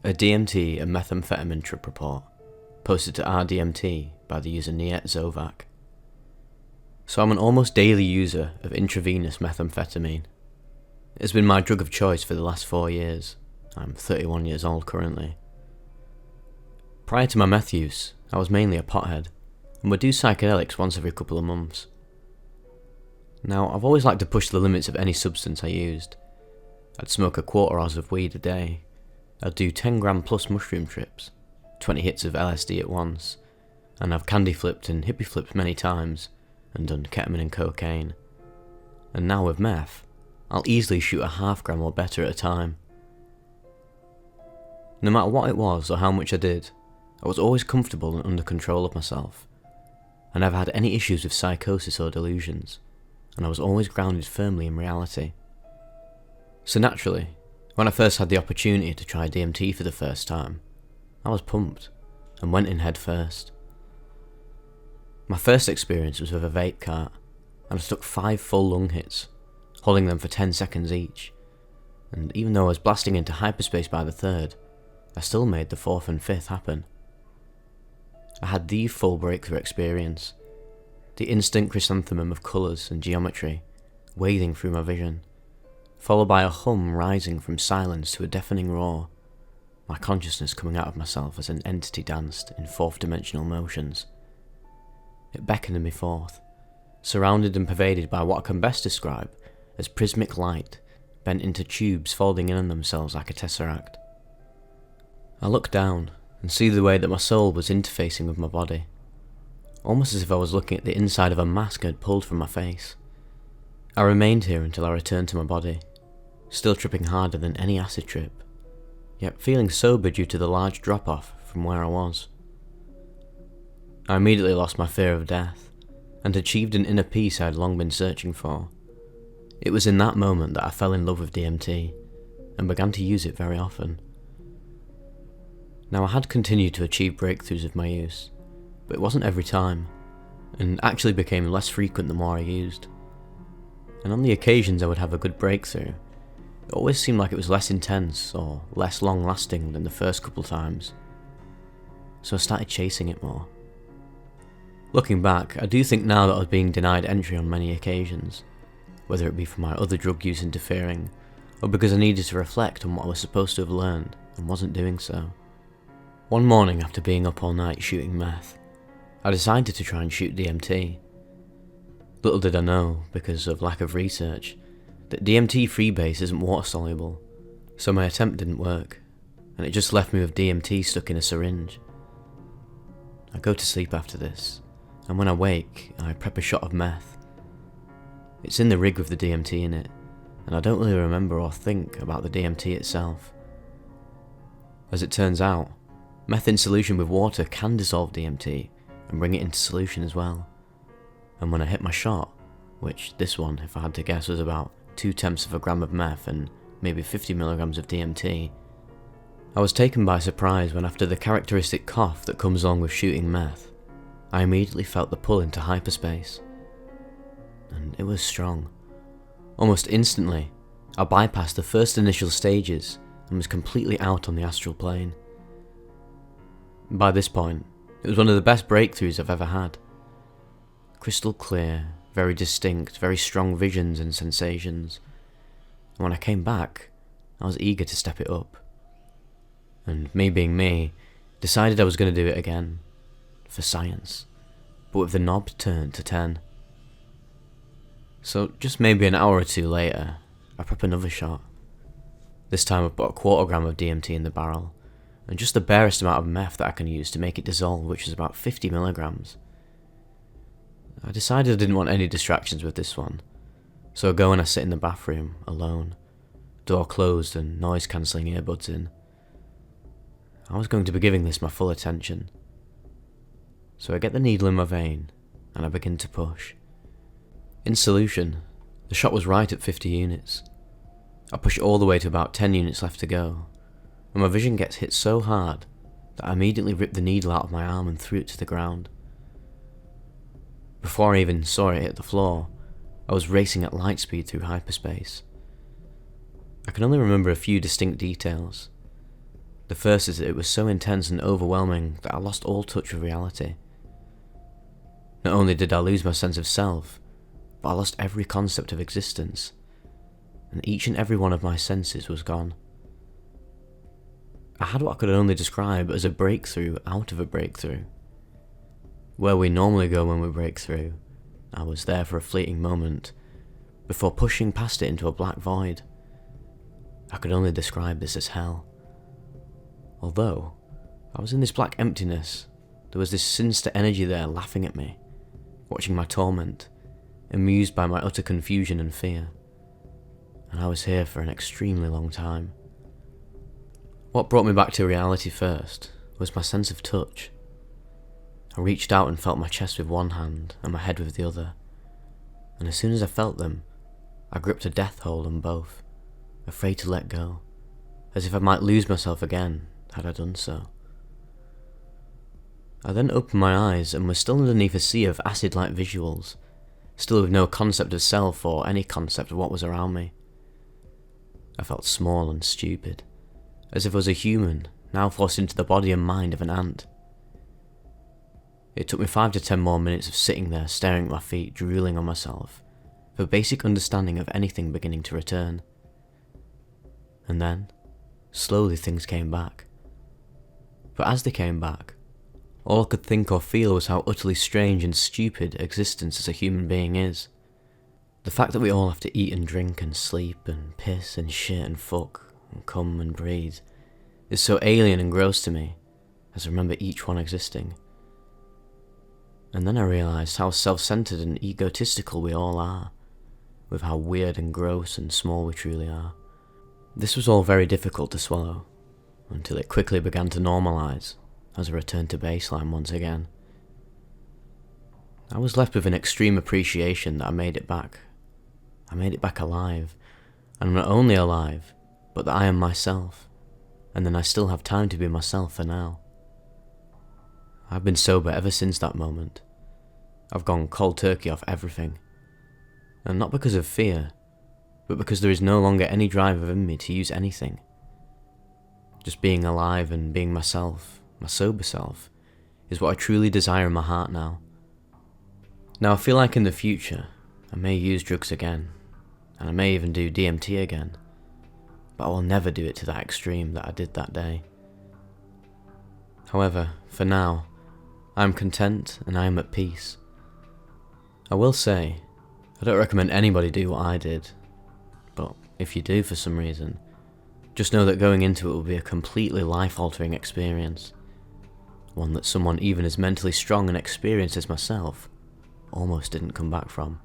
A DMT and methamphetamine trip report, posted to RDMT by the user Niet Zovac. So I'm an almost daily user of intravenous methamphetamine. It has been my drug of choice for the last 4 years. I'm 31 years old currently. Prior to my meth use, I was mainly a pothead, and would do psychedelics once every couple of months. Now, I've always liked to push the limits of any substance I used. I'd smoke a quarter oz of weed a day. I'd do 10 gram plus mushroom trips, 20 hits of LSD at once, and I've candy flipped and hippie flipped many times, and done ketamine and cocaine. And now with meth, I'll easily shoot a ½ gram or better at a time. No matter what it was or how much I did, I was always comfortable and under control of myself. I never had any issues with psychosis or delusions, and I was always grounded firmly in reality. So naturally, when I first had the opportunity to try DMT for the first time, I was pumped, and went in head first. My first experience was with a vape cart, and I took 5 full lung hits, holding them for 10 seconds each, and even though I was blasting into hyperspace by the third, I still made the 4th and 5th happen. I had the full breakthrough experience, the instant chrysanthemum of colours and geometry wading through my vision, followed by a hum rising from silence to a deafening roar, my consciousness coming out of myself as an entity danced in 4th-dimensional motions. It beckoned me forth, surrounded and pervaded by what I can best describe as prismic light bent into tubes folding in on themselves like a tesseract. I looked down and see the way that my soul was interfacing with my body, almost as if I was looking at the inside of a mask I had pulled from my face. I remained here until I returned to my body, still tripping harder than any acid trip, yet feeling sober due to the large drop-off from where I was. I immediately lost my fear of death, and achieved an inner peace I had long been searching for. It was in that moment that I fell in love with DMT, and began to use it very often. Now I had continued to achieve breakthroughs with my use, but it wasn't every time, and actually became less frequent the more I used. And on the occasions I would have a good breakthrough, it always seemed like it was less intense or less long lasting than the first couple times. So I started chasing it more. Looking back, I do think now that I was being denied entry on many occasions, whether it be for my other drug use interfering, or because I needed to reflect on what I was supposed to have learned and wasn't doing so. One morning after being up all night shooting meth, I decided to try and shoot DMT. Little did I know, because of lack of research, that DMT freebase isn't water soluble, so my attempt didn't work, and it just left me with DMT stuck in a syringe. I go to sleep after this, and when I wake, I prep a shot of meth. It's in the rig with the DMT in it, and I don't really remember or think about the DMT itself. As it turns out, meth in solution with water can dissolve DMT and bring it into solution as well. And when I hit my shot, which this one, if I had to guess, was about 0.2 of a gram of meth and maybe 50 milligrams of DMT, I was taken by surprise when, after the characteristic cough that comes along with shooting meth, I immediately felt the pull into hyperspace. And it was strong. Almost instantly, I bypassed the first initial stages and was completely out on the astral plane. By this point, it was one of the best breakthroughs I've ever had. Crystal clear, very distinct, very strong visions and sensations. And when I came back, I was eager to step it up. And me being me, decided I was going to do it again. For science. But with the knob turned to 10. So just maybe an hour or two later, I prep another shot. This time I put a 1/4 gram of DMT in the barrel, and just the barest amount of meth that I can use to make it dissolve, which is about 50 milligrams. I decided I didn't want any distractions with this one, so I go and I sit in the bathroom, alone, door closed and noise cancelling earbuds in. I was going to be giving this my full attention. So I get the needle in my vein, and I begin to push. In solution, the shot was right at 50 units. I push all the way to about 10 units left to go, and my vision gets hit so hard that I immediately ripped the needle out of my arm and threw it to the ground. Before I even saw it hit the floor, I was racing at light speed through hyperspace. I can only remember a few distinct details. The first is that it was so intense and overwhelming that I lost all touch with reality. Not only did I lose my sense of self, but I lost every concept of existence, and each and every one of my senses was gone. I had what I could only describe as a breakthrough out of a breakthrough. Where we normally go when we break through, I was there for a fleeting moment, before pushing past it into a black void. I could only describe this as hell. Although, I was in this black emptiness, there was this sinister energy there laughing at me, watching my torment, amused by my utter confusion and fear. And I was here for an extremely long time. What brought me back to reality first was my sense of touch. I reached out and felt my chest with one hand and my head with the other, and as soon as I felt them, I gripped a death hold on both, afraid to let go, as if I might lose myself again had I done so. I then opened my eyes and was still underneath a sea of acid-like visuals, still with no concept of self or any concept of what was around me. I felt small and stupid, as if I was a human, now forced into the body and mind of an ant. It took me 5 to 10 more minutes of sitting there staring at my feet, drooling on myself, for basic understanding of anything beginning to return. And then, slowly things came back. But as they came back, all I could think or feel was how utterly strange and stupid existence as a human being is. The fact that we all have to eat and drink and sleep and piss and shit and fuck and come and breathe is so alien and gross to me, as I remember each one existing. And then I realised how self-centred and egotistical we all are, with how weird and gross and small we truly are. This was all very difficult to swallow, until it quickly began to normalise as I returned to baseline once again. I was left with an extreme appreciation that I made it back. I made it back alive, and not only alive, but that I am myself, and then I still have time to be myself for now. I've been sober ever since that moment. I've gone cold turkey off everything. And not because of fear, but because there is no longer any drive within me to use anything. Just being alive and being myself, my sober self, is what I truly desire in my heart now. Now I feel like in the future, I may use drugs again, and I may even do DMT again, but I will never do it to that extreme that I did that day. However, for now, I am content and I am at peace. I will say, I don't recommend anybody do what I did, but if you do for some reason, just know that going into it will be a completely life-altering experience, one that someone even as mentally strong and experienced as myself almost didn't come back from.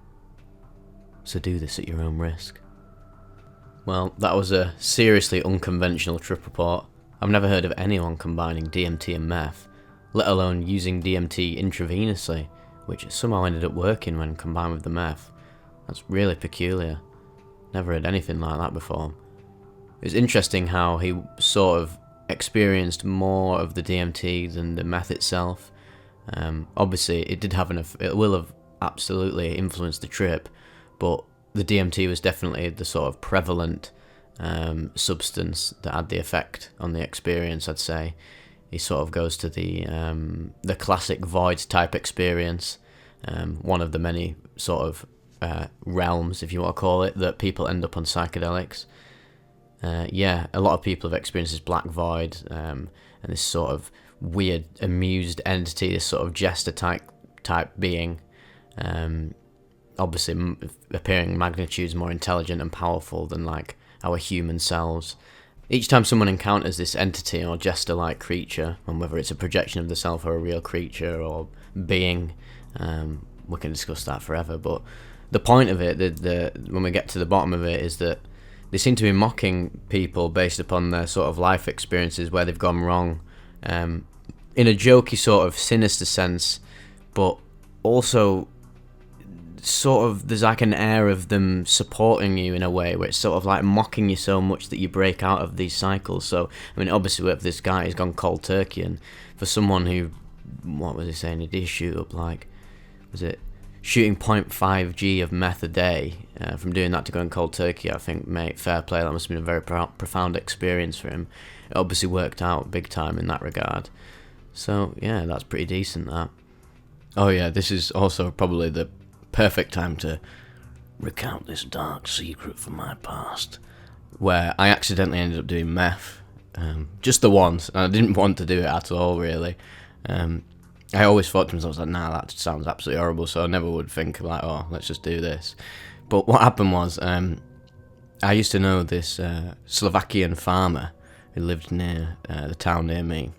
So do this at your own risk. Well, that was a seriously unconventional trip report. I've never heard of anyone combining DMT and meth, let alone using DMT intravenously, which somehow ended up working when combined with the meth. That's really peculiar. Never heard anything like that before. It was interesting how he sort of experienced more of the DMT than the meth itself. Obviously, it will have absolutely influenced the trip, but the DMT was definitely the sort of prevalent substance that had the effect on the experience, I'd say. He sort of goes to the classic void type experience, one of the many sort of realms, if you want to call it, that people end up on psychedelics. A lot of people have experienced this black void and this sort of weird amused entity, this sort of jester type being, obviously appearing magnitudes more intelligent and powerful than like our human selves. Each time someone encounters this entity or jester-like creature, and whether it's a projection of the self or a real creature or being, we can discuss that forever, but the point of it, when we get to the bottom of it, is that they seem to be mocking people based upon their sort of life experiences where they've gone wrong, in a jokey sort of sinister sense, but also sort of there's like an air of them supporting you in a way where it's sort of like mocking you so much that you break out of these cycles. So I mean, obviously with this guy, he's gone cold turkey, and for someone who, what was he saying, he did shoot up like, was it shooting 0.5 G of meth a day, from doing that to going cold turkey, I think, mate, fair play, that must have been a very profound experience for him. It obviously worked out big time in that regard. So, yeah, that's pretty decent, that. Oh yeah, this is also probably the perfect time to recount this dark secret from my past, where I accidentally ended up doing meth, just the once, and I didn't want to do it at all, really. I always thought to myself, nah, that sounds absolutely horrible, so I never would think, like, oh, let's just do this. But what happened was, I used to know this Slovakian farmer who lived near the town near me,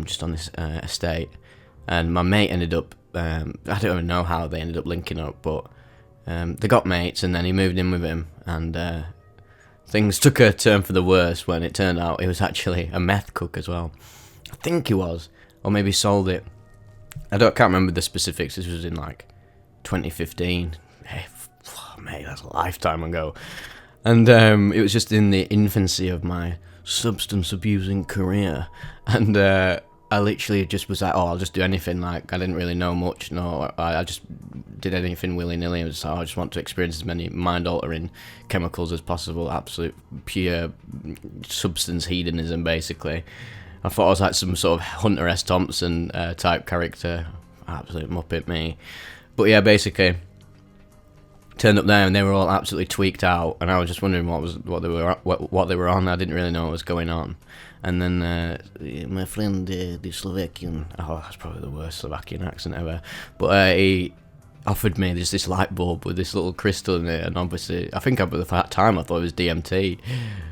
just on this estate, and my mate ended up, I don't even know how they ended up linking up, but they got mates, and then he moved in with him, and things took a turn for the worse when it turned out he was actually a meth cook as well. I think he was, or maybe sold it. Can't remember the specifics. This was in like 2015. Hey, mate, that's a lifetime ago. And it was just in the infancy of my substance abusing career, and I literally just was like, oh, I'll just do anything. Like, I didn't really know much. No, I just did anything willy-nilly. I was like, I just want to experience as many mind-altering chemicals as possible. Absolute pure substance hedonism, basically. I thought I was like some sort of Hunter S. Thompson type character. Absolute muppet, me. But yeah, basically, turned up there and they were all absolutely tweaked out, and I was just wondering what they were on. I didn't really know what was going on. And then my friend, the Slovakian, oh, that's probably the worst Slovakian accent ever, but he offered me this light bulb with this little crystal in it, and obviously, I think at the time I thought it was DMT.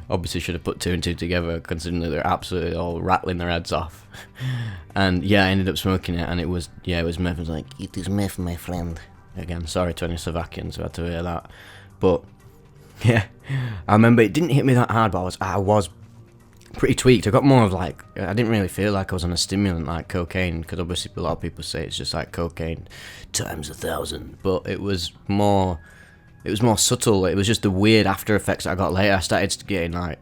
Obviously should have put two and two together, considering that they're absolutely all rattling their heads off. And yeah, I ended up smoking it, and it was meth. I was like, it is meth, my friend. Again, sorry to any Slovakians who had to hear that. But yeah, I remember it didn't hit me that hard, but I was pretty tweaked. I got more of like, I didn't really feel like I was on a stimulant like cocaine, because obviously a lot of people say it's just like cocaine times 1,000, but it was more subtle. It was just the weird after effects that I got later. I started getting like,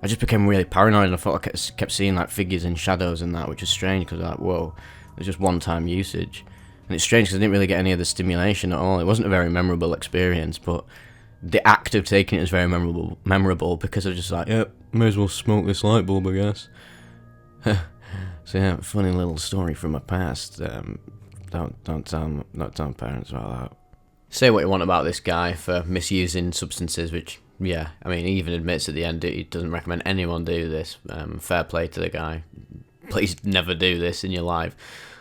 I just became really paranoid, and I thought I kept seeing like figures in shadows and that, which is strange, because like, whoa, it was just one-time usage. And it's strange because I didn't really get any of the stimulation at all. It wasn't a very memorable experience, but the act of taking it is very memorable because I was just like, yep, may as well smoke this light bulb, I guess. So yeah, funny little story from my past. Don't tell parents about that. Say what you want about this guy for misusing substances, which, yeah, I mean, he even admits at the end he doesn't recommend anyone do this. Fair play to the guy. Please never do this in your life.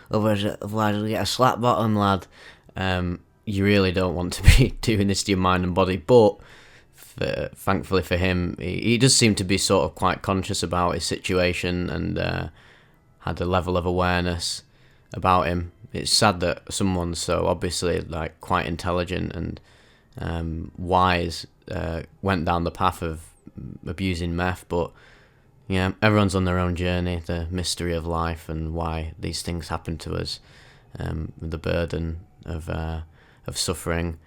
Otherwise you'll get a slap bottom, lad. You really don't want to be doing this to your mind and body, but thankfully for him, he does seem to be sort of quite conscious about his situation, and had a level of awareness about him. It's sad that someone so obviously like quite intelligent and wise went down the path of abusing meth, but yeah, everyone's on their own journey, the mystery of life and why these things happen to us, the burden of suffering.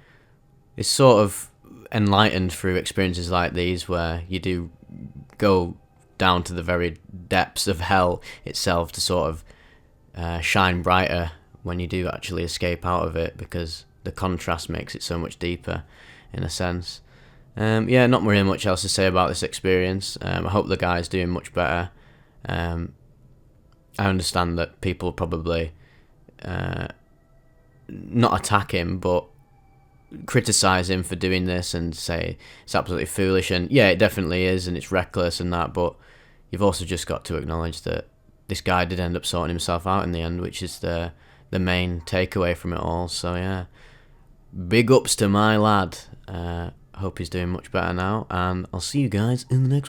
It's sort of enlightened through experiences like these, where you do go down to the very depths of hell itself to sort of shine brighter when you do actually escape out of it, because the contrast makes it so much deeper, in a sense. Yeah, not really much else to say about this experience. I hope the guy's doing much better. I understand that people probably not attack him, but criticise him for doing this and say it's absolutely foolish. And yeah, it definitely is, and it's reckless and that, but you've also just got to acknowledge that this guy did end up sorting himself out in the end, which is the main takeaway from it all. So yeah, big ups to my lad. Hope he's doing much better now, and I'll see you guys in the next